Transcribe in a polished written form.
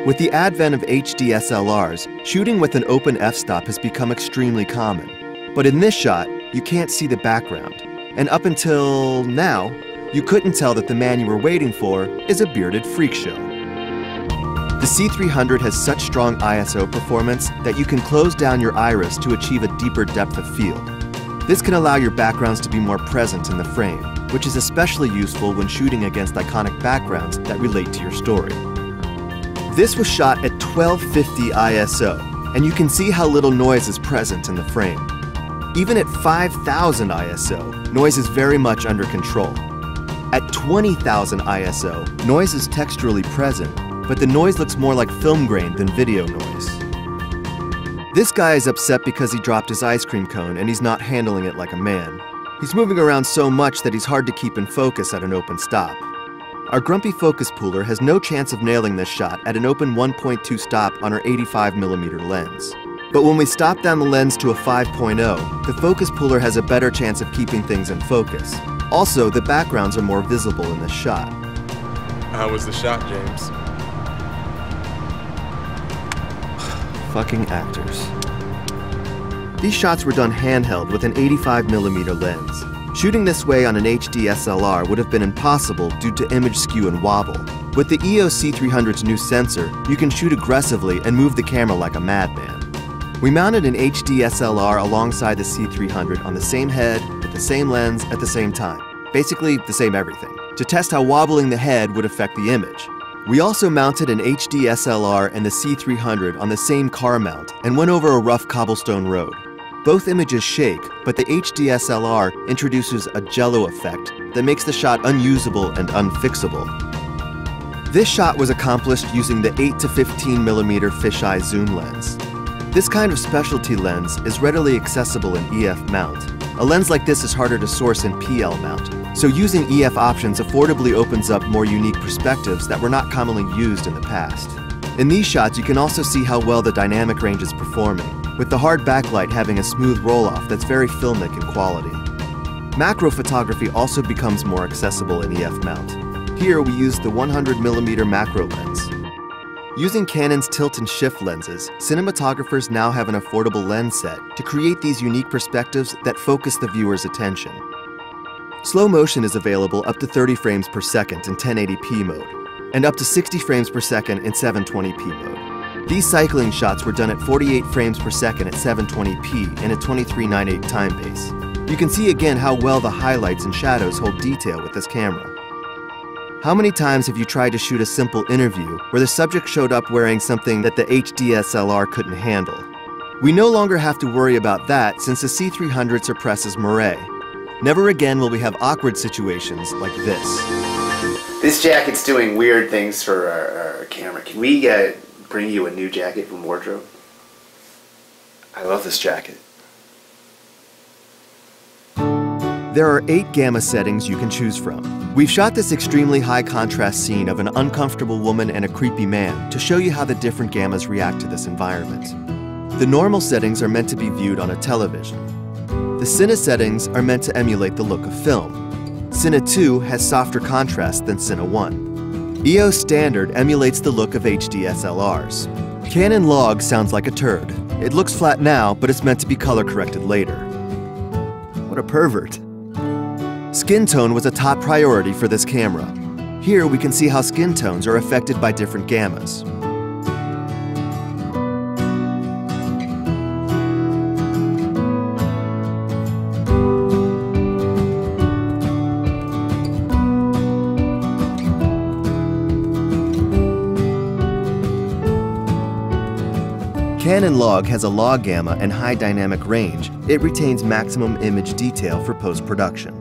With the advent of HD SLRs, shooting with an open f-stop has become extremely common. But in this shot, you can't see the background. And up until now, you couldn't tell that the man you were waiting for is a bearded freak show. The C300 has such strong ISO performance that you can close down your iris to achieve a deeper depth of field. This can allow your backgrounds to be more present in the frame, which is especially useful when shooting against iconic backgrounds that relate to your story. This was shot at 1250 ISO, and you can see how little noise is present in the frame. Even at 5000 ISO, noise is very much under control. At 20,000 ISO, noise is texturally present, but the noise looks more like film grain than video noise. This guy is upset because he dropped his ice cream cone and he's not handling it like a man. He's moving around so much that he's hard to keep in focus at an open stop. Our grumpy focus pooler has no chance of nailing this shot at an open 1.2 stop on our 85mm lens. But when we stop down the lens to a 5.0, the focus pooler has a better chance of keeping things in focus. Also, the backgrounds are more visible in this shot. How was the shot, James? Fucking actors. These shots were done handheld with an 85mm lens. Shooting this way on an HD SLR would have been impossible due to image skew and wobble. With the EOS C300's new sensor, you can shoot aggressively and move the camera like a madman. We mounted an HD SLR alongside the C300 on the same head, with the same lens, at the same time. Basically, the same everything, to test how wobbling the head would affect the image. We also mounted an HD SLR and the C300 on the same car mount and went over a rough cobblestone road. Both images shake, but the HD SLR introduces a jello effect that makes the shot unusable and unfixable. This shot was accomplished using the 8 to 15mm fisheye zoom lens. This kind of specialty lens is readily accessible in EF mount. A lens like this is harder to source in PL mount, so using EF options affordably opens up more unique perspectives that were not commonly used in the past. In these shots, you can also see how well the dynamic range is performing, with the hard backlight having a smooth roll-off that's very filmic in quality. Macro photography also becomes more accessible in EF mount. Here we use the 100mm macro lens. Using Canon's tilt and shift lenses, cinematographers now have an affordable lens set to create these unique perspectives that focus the viewer's attention. Slow motion is available up to 30 frames per second in 1080p mode, and up to 60 frames per second in 720p mode. These cycling shots were done at 48 frames per second at 720p in a 23:9/8 time base. You can see again how well the highlights and shadows hold detail with this camera. How many times have you tried to shoot a simple interview where the subject showed up wearing something that the HD SLR couldn't handle? We no longer have to worry about that since the C300 suppresses moire. Never again will we have awkward situations like this. This jacket's doing weird things for our camera. Can we bring you a new jacket from wardrobe? I love this jacket. There are 8 gamma settings you can choose from. We've shot this extremely high contrast scene of an uncomfortable woman and a creepy man to show you how the different gammas react to this environment. The normal settings are meant to be viewed on a television. The Cine settings are meant to emulate the look of film. Cine 2 has softer contrast than Cine 1. EOS Standard emulates the look of HD SLRs. Canon Log sounds like a turd. It looks flat now, but it's meant to be color corrected later. What a pervert. Skin tone was a top priority for this camera. Here we can see how skin tones are affected by different gammas. Canon Log has a log gamma and high dynamic range. It retains maximum image detail for post-production.